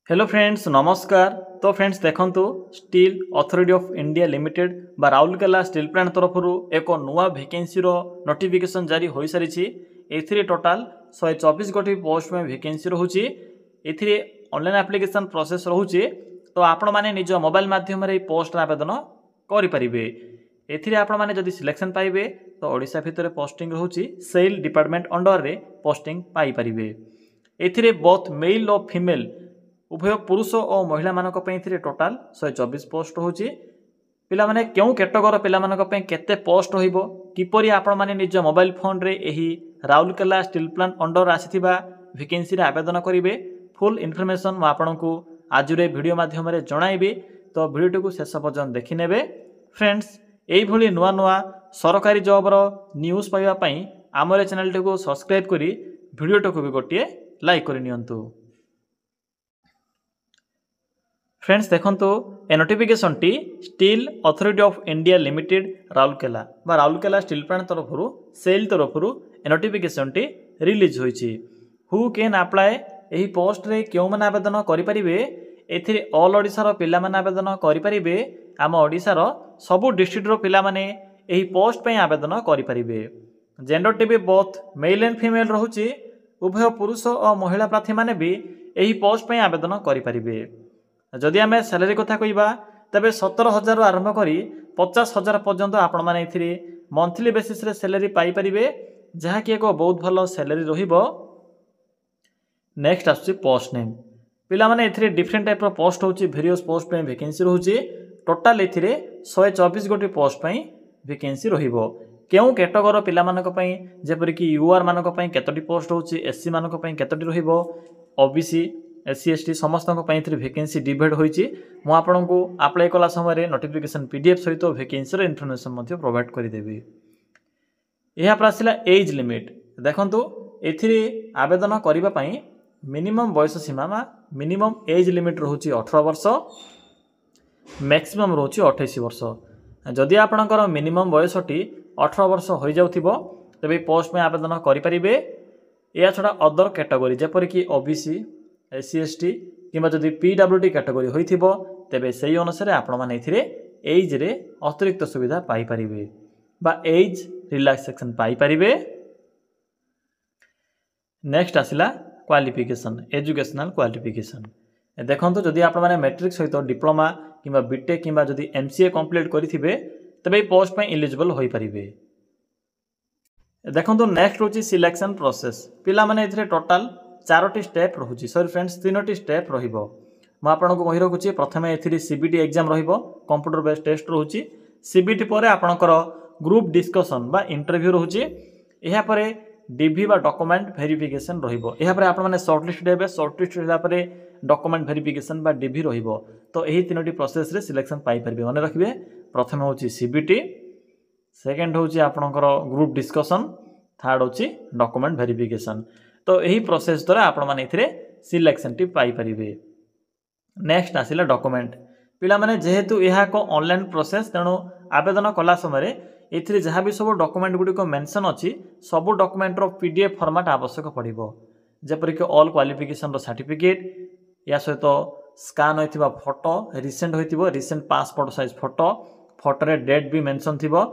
Hello friends नमस्कार। तो friends देखंतु steel authority of India limited बा राउरकेला स्टील प्लांट तरफ एक नुआ वैकेंसी नोटिफिकेशन जारी हो सारी। एथिरे टोटाल 124 गोटी पोस्ट में वैकेंसी रोचे। एथिरे ऑनलाइन एप्लिकेशन प्रोसेस रोचे। तो आपण माने निज मोबाइल माध्यम रे पोस्ट आवेदन करि परिबे। एथिरे आपण माने जदि सिलेक्शन पाइबे तो ओडिशा भितर पोस्टिंग रोचे। सेल डिपार्टमेंट अंडर रे पोस्टिंग पाई परिबे। एथिरे बोथ मेल और फीमेल उभय पुरुष और महिला मानक टोटाल 124 पोस्ट होची। पिला माने क्यों कैटेगरी पिला मानक केते पोस्ट रहिबो किपरि आपण माने निज मोबाइल फोन रे एही राउरकेला स्टील प्लांट अंडर आसीथिबा वैकेंसी रे आवेदन करिवे। फुल इन्फॉर्मेशन म आपनकु आज रे वीडियो माध्यम रे जणाइबे। तो वीडियो को शेष पर्यंत देखि नेबे। फ्रेंड्स एई भली नुआ नुआ सरकारी जॉब रो न्यूज़ पाइबा पई हमर चैनल को सब्सक्राइब करी वीडियो को भी गोटिए लाइक करि नियंतु। फ्रेंड्स देखंतु ए नोटिफिकेशन टी steel authority of India limited Rourkela बा राउरकेला स्टील प्लांट तरफ सेल तरफ ए नोटिफिकेशन टी रिलीज होईची। हु कैन अप्लाई एही पोस्ट रे क्यों मन आवेदन करि परिबे। एथिरे ऑल ओडिसा रो पिला मन आवेदन करि परिबे। आम ओडिसा रो सबु डिस्ट्रिक्ट रो पिला माने एही पोस्ट पे आवेदन करि परिबे। जेंडर टी भी बोथ मेल एंड फीमेल रहूची। उभय पुरुष और महिला प्रार्थी माने भी एही पोस्ट पे आवेदन करि परिबे। जदि आम सैलरी कथा कहवा तेज 17,000 आरंभ कर 50,000 पर्यंत आपण मैंने मंथली बेसिस रे सैलरी पाइपर जहाँकि एक बहुत भल सैलरी रहिबो। नेक्स्ट आसुची पोस्ट नेम। पिला माने एथिरे डिफरेंट टाइप रो पोस्ट होची। वेरियस पोस्ट पे वैकेंसी रहूची। टोटाल एथिरे 124 गोटी पोस्ट पे वैकेंसी रहिबो। केउ कैटेगरी पिला मानक पई जेपरि कि यूआर मानक पई केतोटी पोस्ट होची, एससी मानक पई केतोटी रहिबो, ओबीसी एससी एसटी समस्त वैकेंसी डिवाइड होईची। मु आपनको अप्लाई कला समय नोटिफिकेशन पीडीएफ सहित वैकेंसी रो इन्फॉर्मेशन प्रोवाइड करदेवी। यहाँ पर आसला एज लिमिट। देखंतु एथिरे आवेदन करिबा पई मिनिमम बयस सीमा मिनिमम एज लिमिट रहूची 18 वर्ष, मैक्सिमम रहूची 28 वर्ष। जदि आपणकर मिनिमम बयसटी 18 वर्ष हो जाउथिबो तबे पोस्ट में आवेदन करि परिबे। या छडा अदर कैटेगरी जेपर कि ओबीसी एससी एसटी किंबा जदि पीडब्ल्यूडी कैटेगरी होइथिबो तेबे सेही अनुसार आपण माने एथिरे एज रे अतिरिक्त सुविधा पाई परिबे बा एज रिलैक्सेशन पाई परिबे। नेक्स्ट आसिला क्वालिफिकेशन एजुकेशनल क्वालिफिकेशन। देखंतु जदि आपण माने मैट्रिक सहित डिप्लोमा किंबा बीटेक किंबा जदि एमसीए कंप्लीट करिथिबे तबे पोस्ट पे एलिजिबल होई परिबे। देखंतु नेक्स्ट होची सिलेक्शन प्रोसेस। पिला माने एथिरे टोटल 4टी स्टेप रहुची। सॉरी फ्रेंड्स 3टी स्टेप रहिबो। म आपनको कहि रखुची प्रथमे एथिरे सीबीटी एग्जाम रहिबो, कंप्यूटर बेस्ड टेस्ट रहुची। सीबीटी परे आपनकर ग्रुप डिस्कशन बा इंटरव्यू रहुची। एहा परे डीवी बा डॉक्यूमेंट वेरिफिकेशन रहिबो। एहा परे आपण माने शॉर्टलिस्ट हेबे। शॉर्टलिस्ट होला परे डॉक्यूमेंट वेरिफिकेशन बा डीवी रहिबो। तो एही 3टी प्रोसेस रे सिलेक्शन पाई परबे। माने रखिबे प्रथमे होची सीबीटी, सेकंड होची आपनकर ग्रुप डिस्कशन, थर्ड होची डॉक्यूमेंट वेरिफिकेशन। तो यही प्रोसेस द्वारा आपण माने एथिरे सिलेक्शन टी पाई परिबे। नेक्स्ट आसिला डॉक्यूमेंट। पिला माने जेहेतु यह को ऑनलाइन प्रोसेस तेणु आवेदन कला समय एथिरे जहाँ भी सब डॉक्यूमेंट गुडी को मेंशन अछि सब डॉक्यूमेंट रो पीडीएफ फॉर्मेट आवश्यक पड़िबो। जेपरि कि ऑल क्वालिफिकेशन रो सर्टिफिकेट या सहित स्कैन होइथिबा फोटो, रिसेंट होइथिबो recent passport size photo, photo रे डेट भी मेंशन थिबो,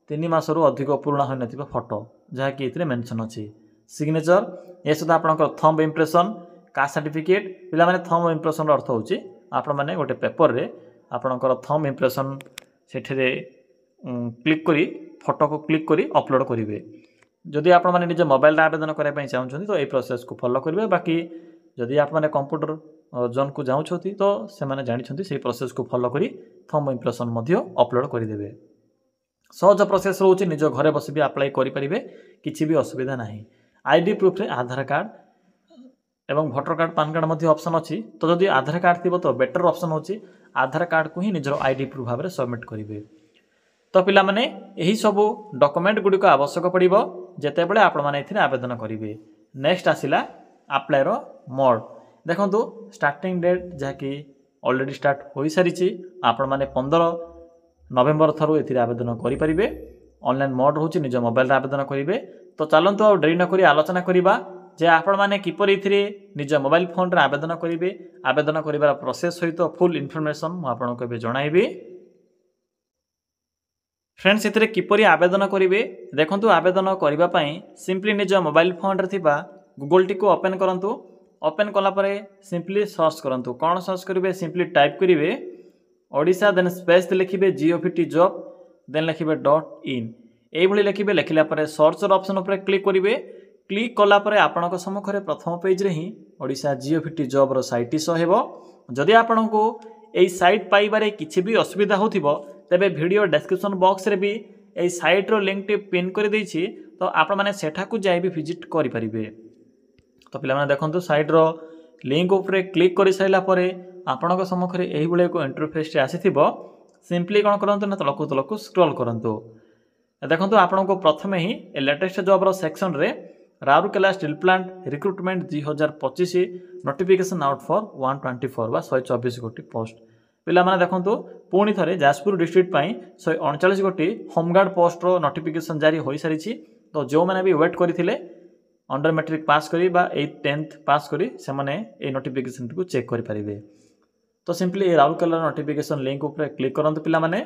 3 मास रो अधिक पुराना होय नथिबो फोटो जहाँ कि एथिरे मेंशन अछि। सिग्नेचर ये सहित आपनकर थंब इम्प्रेशन, कास्ट सर्टिफिकेट। पिला माने थंब इम्प्रेशन अर्थ होची आपण माने गोटे पेपर रे आपनकर थंब इम्प्रेशन सेठरे क्लिक करी फोटो को क्लिक करी अपलोड करिवे। जदि आपण माने निज मोबाइल रे आवेदन करै पई चाहउछथि तो ए प्रोसेस को फॉलो करिवे। बाकी जदि आपण माने कंप्यूटर जोन को जाउछथि तो से माने जानिछथि से प्रोसेस को फॉलो करी थंब इम्प्रेशन मध्ये अपलोड करि देबे। सहज प्रोसेस रहउची। निज घरे बसी भी अप्लाई करि परिबे, किछि भी असुविधा नाही। आईडी प्रूफ रे आधार कार्ड एवं भोटर कार्ड पान कार्ड मध्य ऑप्शन अच्छी। तो जदि आधार कार्ड थी तो बेटर ऑप्शन होची आधार कार्ड को ही निजर आईडी प्रूफ भाव में सबमिट करेंगे। तो पिला माने यही सब डॉक्यूमेंट गुड़िक आवश्यक पड़ो जिते बड़े आपण मैंने आवेदन करेंगे। नेक्स्ट आसिला अप्लाई रो मोड। देखो स्टार्टिंग डेट जहाँकि ऑलरेडी स्टार्ट हो सारी आपण मैंने 15 नवेम्बर थरू ए आवेदन करेंगे। ऑनलाइन मोड रोचे निज मोबाइल आवेदन करेंगे। तो चलतु आ डेरी नक आलोचना करवा जे आपण माने किपरि इथिरे निज मोबाइल फोन रे आवेदन करिवे आवेदन करिवार प्रोसेस सहित फुल इन्फॉर्मेशन मु आपनको एबे जणाइबी। फ्रेंड्स इथिरे किपरि आवेदन करिवे देखंतु आवेदन करिवा पई सिंपली निज मोबाइल फोन रे थिबा गूगल टी को ओपन करंतु ओपन कला परे सिंपली सर्च करंतु कोन सर्च करिवे सिंपली टाइप करिवे ओडिशा देन स्पेस लिखिबे जीओवीटी जॉब देन लिखिबे .in एई भली लिखिबे लिखिला परे सर्च ऑप्शन ऊपर क्लिक करिवे क्लिक कला परे आपनक सम्मुखरे प्रथम पेज रे ही ओडिशा जीओवीटी जॉब रो साइट सो हेबो। जदि आपनको एई साइट पाइबारे किछि भी असुविधा होथिबो तेबे वीडियो डिस्क्रिप्शन बॉक्स रे भी एई साइट रो लिंक टी पिन कर देछि तो आपण माने सेठा को जाय भी विजिट करि परिबे। तो पिला माने देखंतु साइट रो लिंक ऊपर क्लिक करि साइला परे आपनक सम्मुखरे एही भले को इंटरफेस रे आसीथिबो सिंपली कोन करंतु ना तलकु स्क्रॉल करंतु देखंतु आपनको प्रथमे ही लेटेस्ट जॉब रो सेक्शन रे Rourkela steel plant recruitment 2025 notification out for 124 बा 124 गोटी पोस्ट पिला माने देखंतु पुणी थरे जाजपुर डिस्ट्रिक्ट पई 139 गोटी होमगार्ड पोस्ट रो नोटिफिकेशन जारी होई सारिछि। तो जो माने भी वेट करिथिले अंडर मैट्रिक पास करी बा 8th 10th पास करी से माने ए नोटिफिकेशन को चेक करि परिबे। तो सिंपली ए राउरकेला नोटिफिकेशन लिंक ऊपर क्लिक करंतु पिला माने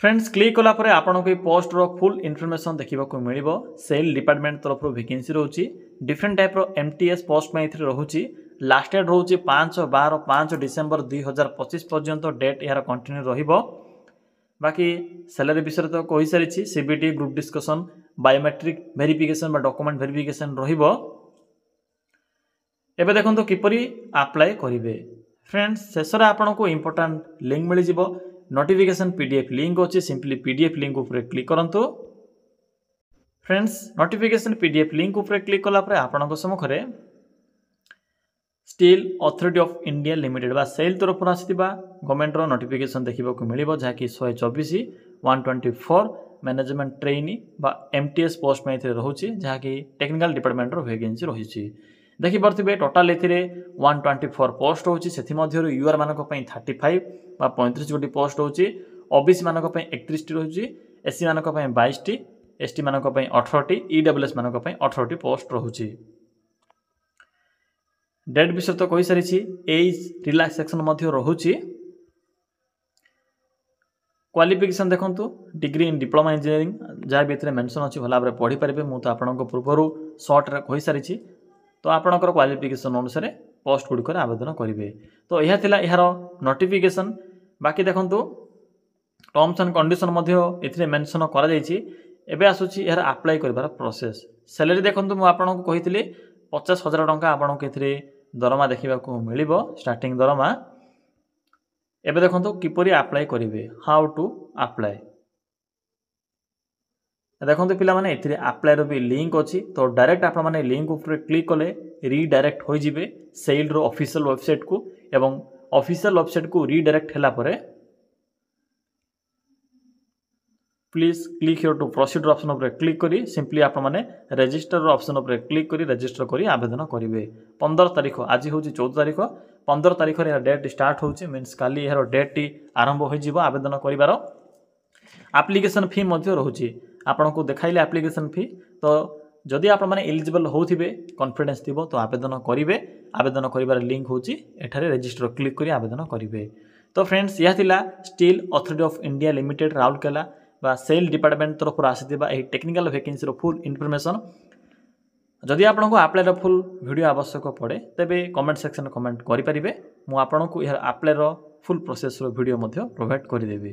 फ्रेंड्स क्लिक कला परे आपन को पोस्ट रो फुल इन्फॉर्मेशन देखिबा को मिलिबो। सेल डिपार्टमेंट तरफ रो वैकेंसी रहउची डिफरेंट टाइप रो एमटीएस पोस्ट में इथरे रहउची लास्ट डेट रहउची 5 डिसेंबर 2025 पर्यंत डेट यार कंटिन्यू रहिबो। बाकी सैलरी विषय तो कहि सारिछि CBT group discussion biometric verification बा डॉक्यूमेंट वेरिफिकेशन रहिबो। एबे देखंतु किपरि अप्लाई करिवे फ्रेंड्स शेषरे आपन को इंपोर्टेंट लिंक मिलि जिवो नोटिफिकेशन पीडीएफ लिंक अछि सिंपली पीडीएफ लिंक ऊपर क्लिक करंतु। फ्रेंड्स नोटिफिकेशन पीडीएफ लिंक ऊपर क्लिक कला परे आपनक सम्मुखरे steel authority of India limited बा सेल तरफ आसीबा गवर्नमेंट रो नोटिफिकेशन देखिबा को मिलिबो जहा कि 124 124 मैनेजमेंट ट्रेनी बा एमटीएस पोस्ट में इथे रहउची जहा कि टेक्निकल डिपार्टमेंट रो वैकेंसी रहिछि। देखि परथिबे टोटल एथिरे 124 पोस्ट होची सेथि मध्यरु यूआर मानक पई 35 बा 35 गोटी पोस्ट होची ओबीसी मानक पई 31 टी रहउची एससी मानक पई 22 टी एसटी मानक पई 18 टी ईडब्ल्यूएस मानक पई 18 टी पोस्ट रहउची। डेट विषय तो कहि सारिछि एज रिलैक्सेशन मध्य रहउची। क्वालिफिकेशन देखंतु डिग्री इन डिप्लोमा इंजीनियरिंग जहा भीतर मेंशन अछि भला भाबरे पढि परिबे मु तो आपनको पूर्वरु शॉर्ट रे कहि सारिछि। तो आपनकर क्वालिफिकेशन अनुसार पोस्ट गुडी आवेदन करेंगे। तो यह थिला यार नोटिफिकेशन बाकी देखंतु terms and condition Madhya mention करा जायछि। एबे आसुछि यार अप्लाई करबार प्रोसेस सैलरी देखंतु मु आपनको कहितले 50,000 टंका आपनको एथिरे दरमा देखिबा को मिलिबो स्टार्टिंग दरमा। एबे देखंतु किपरि अप्लाई करिवे हाउ टू अप्लाई देखते पिला माने एथिरे अप्लाई रो भी लिंक अछि। तो डायरेक्ट आपण माने लिंक ऊपर क्लिक कले रीडायरेक्ट हो जिवे सेल रो ऑफिशियल वेबसाइट को एवं ऑफिशियल वेबसाइट को रीडायरेक्ट हैला परे please click here to proceed option ऊपर क्लिक करी सिंपली आपण माने रजिस्टर ऑप्शन ऊपर क्लिक करी रजिस्टर करी आवेदन करिवे। 15 तारिख आज होची 14 तारिख 15 तारिख रे डेट स्टार्ट होची मींस काली यार डेट टी आरंभ हो जिवो आवेदन करिवारो। एप्लीकेशन फी मध्य रहउची आपन को देखाइले एप्लीकेशन फी। तो जदि आप माने एलिजिबल होथिबे कॉन्फिडेंस थिबो तो आवेदन करिवे। आवेदन करिवार लिंक होची एठारे रजिस्टर क्लिक करी आवेदन करिवे। तो फ्रेंड्स यह थिला steel authority of India limited Rourkela बा सेल डिपार्टमेंट तरफ आसीथिबा एही टेक्निकल वैकेंसी रो फुल इन्फॉर्मेशन। जदि आपन को अप्लाई रो फुल वीडियो आवश्यक पड़े तेबे कमेंट सेक्शन कमेंट करि परिबे मु आपन को यह अप्लाई रो फुल प्रोसेस रो वीडियो मध्य प्रोवाइड करि देबी।